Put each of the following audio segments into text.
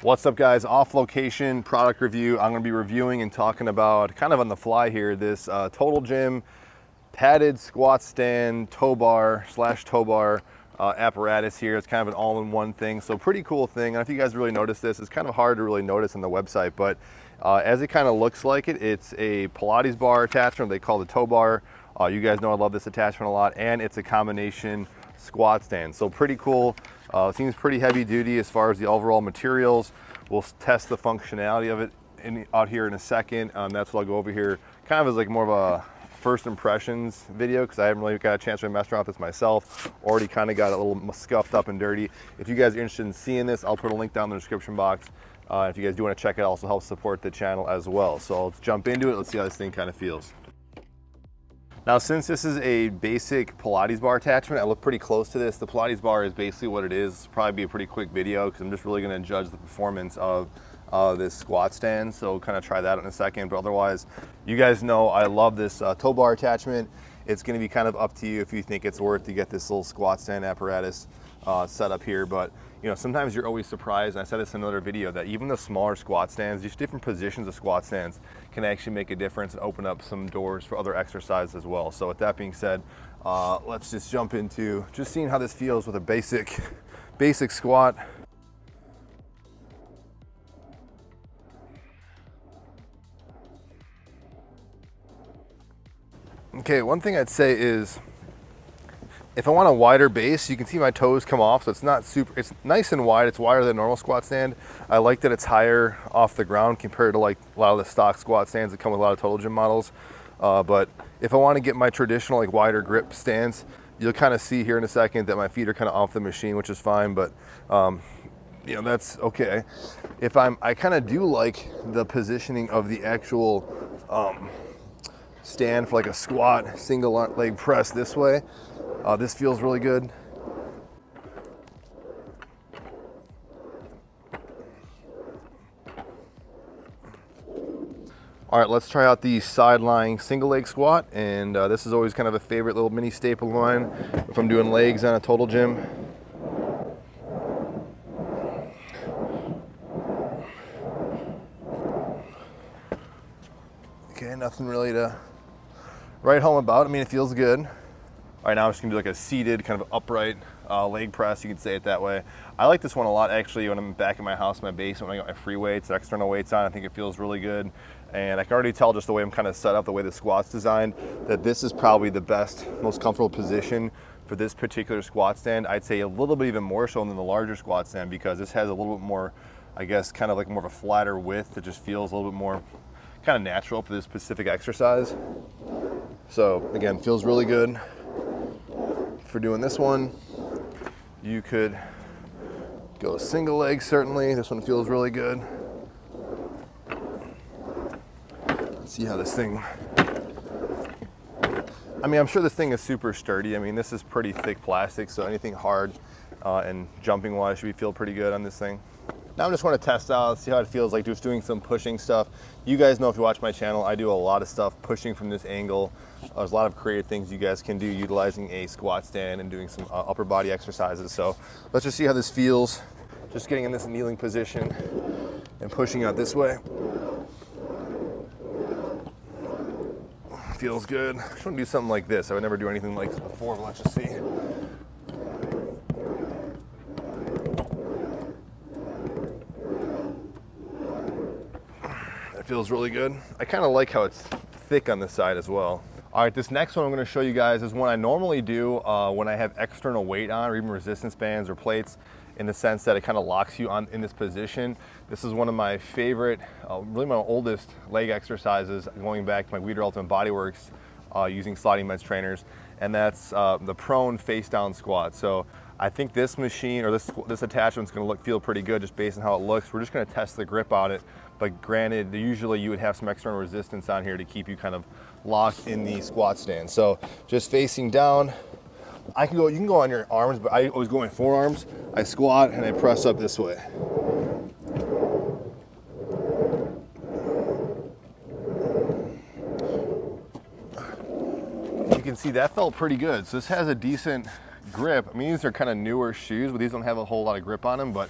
What's up guys, off location product review. I'm going to be reviewing and talking about kind of on the fly here this Total Gym padded squat stand tow bar apparatus here. It's kind of an all-in-one thing, so pretty cool thing. I don't know if you guys really noticed this. It's kind of hard to really notice on the website, but as it kind of looks like it's a Pilates bar attachment they call the tow bar. You guys know I love this attachment a lot, and it's a combination squat stand, so pretty cool. Seems pretty heavy duty as far as the overall materials. We'll test the functionality of it out here in a second. That's what I'll go over here kind of as like more of a first impressions video, because I haven't really got a chance to mess around with this myself. Already kind of got a little scuffed up and dirty. If you guys are interested in seeing this, I'll put a link down in the description box. If you guys do want to check it, also helps support the channel as well. So let's jump into it. Let's see how this thing kind of feels. Now, since this is a basic Pilates bar attachment, I look pretty close to this. The Pilates bar is basically what it is. It's probably be a pretty quick video because I'm just really going to judge the performance of this squat stand. So kind of try that in a second. But otherwise, you guys know I love this tow bar attachment. It's going to be kind of up to you if you think it's worth to get this little squat stand apparatus set up here. But you know, sometimes you're always surprised, and I said this in another video, that even the smaller squat stands, these different positions of squat stands can actually make a difference and open up some doors for other exercises as well. So with that being said, let's just jump into just seeing how this feels with a basic squat. Okay, one thing I'd say is, if I want a wider base, you can see my toes come off, so it's not super, it's nice and wide. It's wider than a normal squat stand. I like that it's higher off the ground compared to like a lot of the stock squat stands that come with a lot of Total Gym models. But if I want to get my traditional like wider grip stance, you'll kind of see here in a second that my feet are kind of off the machine, which is fine, but you know, that's okay. I kind of do like the positioning of the actual stand for like a squat, single leg press this way. This feels really good. All right, let's try out the side lying single leg squat. And this is always kind of a favorite little mini staple of mine if I'm doing legs on a Total Gym. Okay, nothing really to write home about. I mean, it feels good. All right, now I'm just gonna do like a seated kind of upright leg press, you could say it that way. I like this one a lot actually when I'm back in my house, my basement, when I got my free weights, external weights on. I think it feels really good. And I can already tell just the way I'm kind of set up, the way the squat's designed, that this is probably the best, most comfortable position for this particular squat stand. I'd say a little bit even more so than the larger squat stand, because this has a little bit more, I guess, kind of like more of a flatter width that just feels a little bit more kind of natural for this specific exercise. So again, feels really good. For doing this one, you could go single leg, certainly. This one feels really good. Let's see how this thing, I mean, I'm sure this thing is super sturdy. I mean, this is pretty thick plastic, so anything hard and jumping wise should feel pretty good on this thing. Now I just want to test out, see how it feels like just doing some pushing stuff. You guys know, if you watch my channel, I do a lot of stuff pushing from this angle. There's a lot of creative things you guys can do utilizing a squat stand and doing some upper body exercises. So let's just see how this feels. Just getting in this kneeling position and pushing out this way. Feels good. I just want to do something like this. I would never do anything like this before, but let's just see. Feels really good. I kind of like how it's thick on this side as well. All right, this next one I'm going to show you guys is one I normally do when I have external weight on, or even resistance bands or plates, in the sense that it kind of locks you on in this position. This is one of my favorite, really my oldest leg exercises, going back to my Weider Ultimate Bodyworks using Sliding Meds trainers, and that's the prone face down squat. So I think this machine, or this attachment, is going to feel pretty good just based on how it looks. We're just going to test the grip on it. But granted, usually you would have some external resistance on here to keep you kind of locked in the squat stand. So just facing down, you can go on your arms, but I always go in forearms. I squat and I press up this way. You can see that felt pretty good. So this has a decent grip. I mean, these are kind of newer shoes, but these don't have a whole lot of grip on them, but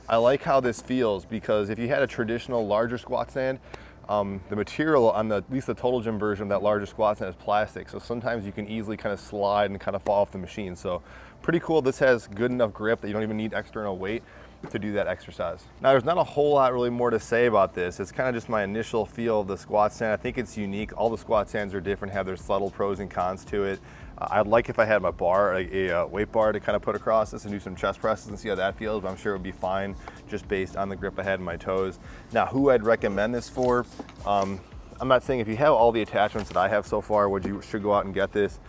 I like how this feels, because if you had a traditional larger squat stand, the material on at least the Total Gym version of that larger squat stand is plastic. So sometimes you can easily kind of slide and kind of fall off the machine. So pretty cool. This has good enough grip that you don't even need external weight to do that exercise. Now there's not a whole lot really more to say about this. It's kind of just my initial feel of the squat stand. I think it's unique. All the squat stands are different, have their subtle pros and cons to it. I'd like if I had my bar, a weight bar to kind of put across this and do some chest presses and see how that feels, but I'm sure it would be fine just based on the grip I had in my toes. Now, who I'd recommend this for, I'm not saying if you have all the attachments that I have so far, you should go out and get this.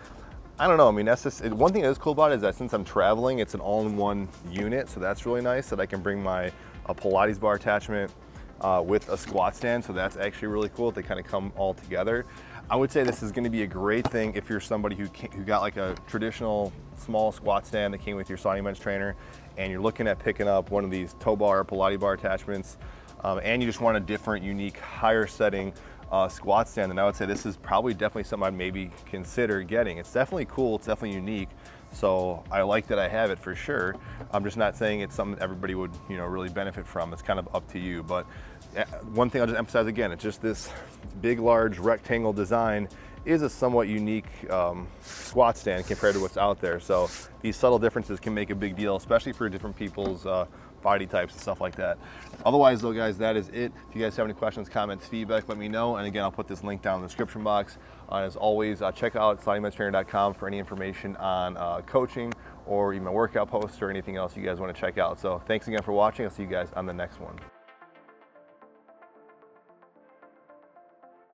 I don't know, I mean, that's just, one thing that is cool about it is that since I'm traveling, it's an all-in-one unit, so that's really nice that I can bring my Pilates bar attachment with a squat stand, so that's actually really cool. They kind of come all together. I would say this is going to be a great thing if you're somebody who got like a traditional small squat stand that came with your Saudi Men's trainer, and you're looking at picking up one of these toe bar or Pilates bar attachments, and you just want a different, unique, higher setting squat stand, then I would say this is probably definitely something I'd maybe consider getting. It's definitely cool, it's definitely unique, so I like that I have it for sure. I'm just not saying it's something that everybody would, you know, really benefit from. It's kind of up to you. But one thing I'll just emphasize again, it's just this big, large rectangle design is a somewhat unique squat stand compared to what's out there. So these subtle differences can make a big deal, especially for different people's body types and stuff like that. Otherwise though, guys, that is it. If you guys have any questions, comments, feedback, let me know. And again, I'll put this link down in the description box. As always, check out SaudiMen'sTrainer.com for any information on coaching or even workout posts or anything else you guys want to check out. So thanks again for watching. I'll see you guys on the next one.